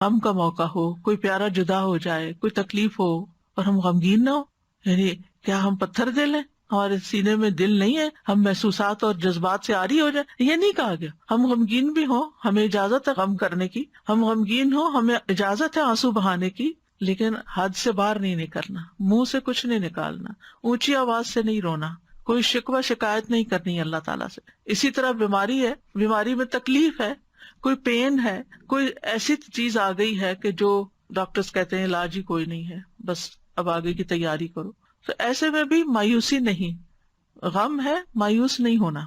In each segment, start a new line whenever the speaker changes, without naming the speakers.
غم کا موقع ہو، کوئی پیارا جدا ہو جائے، کوئی تکلیف ہو اور ہم غمگین نہ ہو، یعنی کیا ہم پتھر دے لیں؟ ہمارے سینے میں دل نہیں ہے، ہم محسوسات اور جذبات سے عاری ہو جائے؟ یہ نہیں کہا گیا. ہم غمگین بھی ہوں، ہمیں اجازت ہے غم کرنے کی، ہم غمگین ہوں، ہمیں اجازت ہے آنسو بہانے کی، لیکن حد سے باہر نہیں نکلنا، منہ سے کچھ نہیں نکالنا، اونچی آواز سے نہیں رونا، کوئی شکوہ شکایت نہیں کرنی ہے اللہ تعالیٰ سے. اسی طرح بیماری ہے، بیماری میں تکلیف ہے، کوئی پین ہے، کوئی ایسی چیز آ گئی ہے کہ جو ڈاکٹرز کہتے ہیں علاج ہی کوئی نہیں ہے، بس اب آگے کی تیاری کرو، تو ایسے میں بھی مایوسی نہیں، غم ہے، مایوس نہیں ہونا.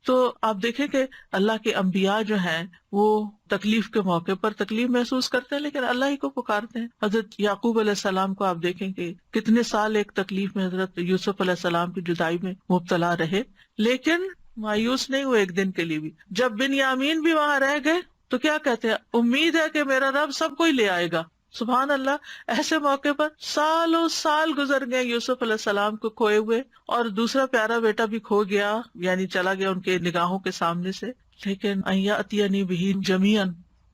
تو آپ دیکھیں کہ اللہ کے انبیاء جو ہیں وہ تکلیف کے موقع پر تکلیف محسوس کرتے ہیں لیکن اللہ ہی کو پکارتے ہیں. حضرت یعقوب علیہ السلام کو آپ دیکھیں کہ کتنے سال ایک تکلیف میں حضرت یوسف علیہ السلام کی جدائی میں مبتلا رہے، لیکن مایوس نہیں ہوئے ایک دن کے لیے بھی. جب بنیامین بھی وہاں رہ گئے تو کیا کہتے ہیں، امید ہے کہ میرا رب سب کو ہی لے آئے گا. سبحان اللہ. ایسے موقع پر سالوں سال گزر گئے یوسف علیہ السلام کو کھوئے ہوئے، اور دوسرا پیارا بیٹا بھی کھو گیا، یعنی چلا گیا ان کے نگاہوں کے سامنے سے، لیکن ان یأتینی بہ جمیعا،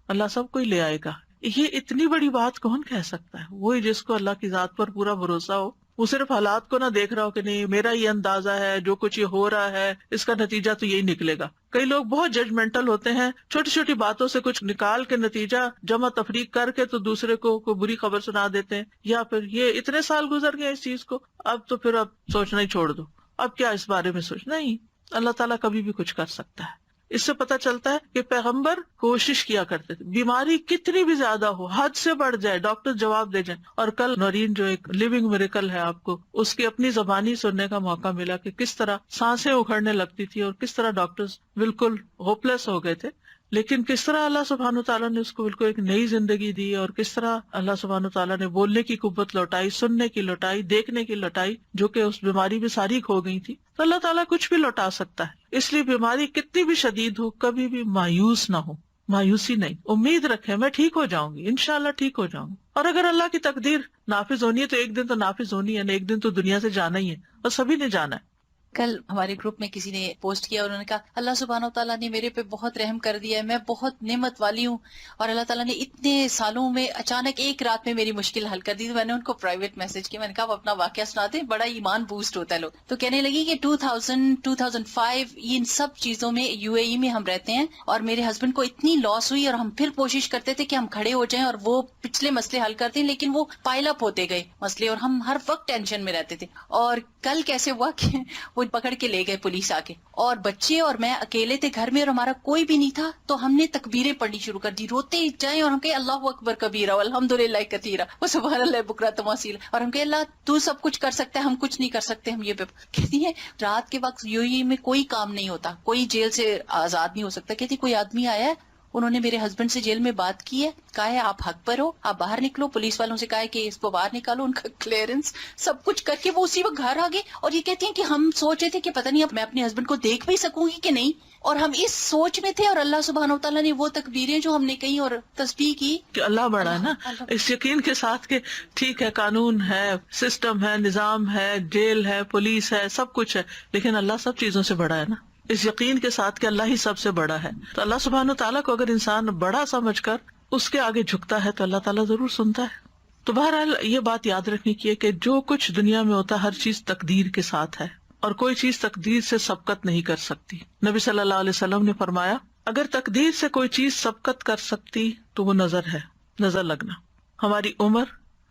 اللہ سب کو ہی لے آئے گا. یہ اتنی بڑی بات کون کہہ سکتا ہے؟ وہی جس کو اللہ کی ذات پر پورا بھروسہ ہو، وہ صرف حالات کو نہ دیکھ رہا ہو کہ نہیں میرا یہ اندازہ ہے، جو کچھ یہ ہو رہا ہے اس کا نتیجہ تو یہی نکلے گا. کئی لوگ بہت ججمنٹل ہوتے ہیں، چھوٹی چھوٹی باتوں سے کچھ نکال کے نتیجہ جمع تفریق کر کے تو دوسرے کو کوئی بری خبر سنا دیتے ہیں، یا پھر یہ اتنے سال گزر گئے اس چیز کو، اب تو پھر اب سوچنا ہی چھوڑ دو، اب کیا اس بارے میں سوچنا. نہیں، اللہ تعالیٰ کبھی بھی کچھ کر سکتا ہے. اس سے پتہ چلتا ہے کہ پیغمبر کوشش کیا کرتے تھے، بیماری کتنی بھی زیادہ ہو، حد سے بڑھ جائے، ڈاکٹر جواب دے جائیں. اور کل نورین جو ایک لیونگ میریکل ہے، آپ کو اس کی اپنی زبانی سننے کا موقع ملا کہ کس طرح سانسیں اکھڑنے لگتی تھی اور کس طرح ڈاکٹرز بالکل ہوپلیس ہو گئے تھے، لیکن کس طرح اللہ سبحانہ تعالیٰ نے اس کو بالکل ایک نئی زندگی دی، اور کس طرح اللہ سبحانہ تعالیٰ نے بولنے کی قوت لوٹائی، سننے کی لوٹائی، دیکھنے کی لوٹائی، جو کہ اس بیماری میں ساری کھو گئی تھی. تو اللہ تعالیٰ کچھ بھی لوٹا سکتا ہے. اس لیے بیماری کتنی بھی شدید ہو کبھی بھی مایوس نہ ہو، مایوسی نہیں، امید رکھیں میں ٹھیک ہو جاؤں گی، انشاءاللہ ٹھیک ہو جاؤں گی. اور اگر اللہ کی تقدیر نافذ ہونی ہے تو ایک دن تو نافذ ہونی ہے نا، ایک دن تو دنیا سے جانا ہی ہے، اور سبھی نے جانا ہے.
کل ہمارے گروپ میں کسی نے پوسٹ کیا، انہوں نے کہا اللہ سبحانہ تعالیٰ نے میرے پہ بہت رحم کر دیا ہے، میں بہت نعمت والی ہوں، اور اللہ تعالیٰ نے اتنے سالوں میں اچانک ایک رات میں میری مشکل حل کر دی. تو میں نے ان کو پرائیویٹ میسج کیا، میں نے کہا آپ اپنا واقعہ سناتے، بڑا ایمان بوسٹ ہوتا ہے لوگ. تو کہنے لگی کہ 2005 ان سب چیزوں میں UAE میں ہم رہتے ہیں، اور میرے ہسبینڈ کو اتنی لاس ہوئی، اور ہم پھر کوشش کرتے تھے کہ ہم کھڑے ہو جائیں اور وہ پچھلے مسئلے حل کرتے ہیں، لیکن وہ پائل اپ ہوتے گئے مسئلے، اور ہم ہر وقت ٹینشن میں رہتے تھے. اور کل کیسے ہوا کہ وہ پکڑ کے لے گئے پولیس آ کے، اور بچے اور میں اکیلے تھے گھر میں، اور ہمارا کوئی بھی نہیں تھا. تو ہم نے تکبیریں پڑھنی شروع کر دی، روتے جائیں، اور ہم کہے اللہ اکبر کبیرہ والحمدللہ کثیرہ وسبحان اللہ بکرۃ واسیلا، اور ہم کہے اللہ تو سب کچھ کر سکتا ہے، ہم کچھ نہیں کر سکتے. ہم یہ کہتی ہیں رات کے وقت UAE میں کوئی کام نہیں ہوتا، کوئی جیل سے آزاد نہیں ہو سکتا. کہتی کوئی آدمی آیا ہے، انہوں نے میرے ہسبینڈ سے جیل میں بات کی ہے، کہا ہے آپ حق پر ہو، آپ باہر نکلو. پولیس والوں سے کہا ہے کہ اس کو باہر نکالو، ان کا کلیئرنس سب کچھ کر کے وہ اسی وقت گھر آ گئے. اور یہ کہتی ہیں کہ ہم سوچ رہے تھے کہ پتہ نہیں اب میں اپنے ہسبینڈ کو دیکھ بھی سکوں گی کہ نہیں، اور ہم اس سوچ میں تھے، اور اللہ سبحانہ و تعالیٰ نے وہ تکبیریں جو ہم نے کہی اور تسبیح کی
کہ اللہ بڑا ہے نا، اس یقین کے ساتھ کہ ٹھیک ہے قانون ہے، سسٹم ہے، نظام ہے، جیل ہے، پولیس ہے، سب کچھ ہے، لیکن اللہ سب چیزوں سے بڑا ہے نا، اس یقین کے ساتھ کہ اللہ ہی سب سے بڑا ہے. تو اللہ سبحانہ تعالیٰ کو اگر انسان بڑا سمجھ کر اس کے آگے جھکتا ہے تو اللہ تعالیٰ ضرور سنتا ہے. تو بہرحال یہ بات یاد رکھنی کی ہے کہ جو کچھ دنیا میں ہوتا ہے ہر چیز تقدیر کے ساتھ ہے، اور کوئی چیز تقدیر سے سبقت نہیں کر سکتی. نبی صلی اللہ علیہ وسلم نے فرمایا اگر تقدیر سے کوئی چیز سبقت کر سکتی تو وہ نظر ہے، نظر لگنا. ہماری عمر،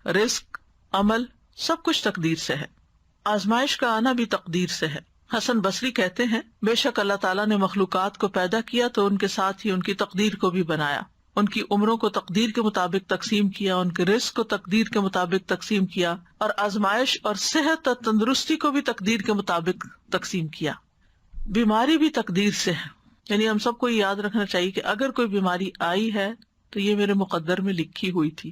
رزق، عمل سب کچھ تقدیر سے ہے. آزمائش کا آنا بھی تقدیر سے ہے. حسن بصری کہتے ہیں بے شک اللہ تعالیٰ نے مخلوقات کو پیدا کیا تو ان کے ساتھ ہی ان کی تقدیر کو بھی بنایا. ان کی عمروں کو تقدیر کے مطابق تقسیم کیا، ان کے رزق کو تقدیر کے مطابق تقسیم کیا، اور آزمائش اور صحت اور تندرستی کو بھی تقدیر کے مطابق تقسیم کیا. بیماری بھی تقدیر سے ہے، یعنی ہم سب کو یاد رکھنا چاہیے کہ اگر کوئی بیماری آئی ہے تو یہ میرے مقدر میں لکھی ہوئی تھی.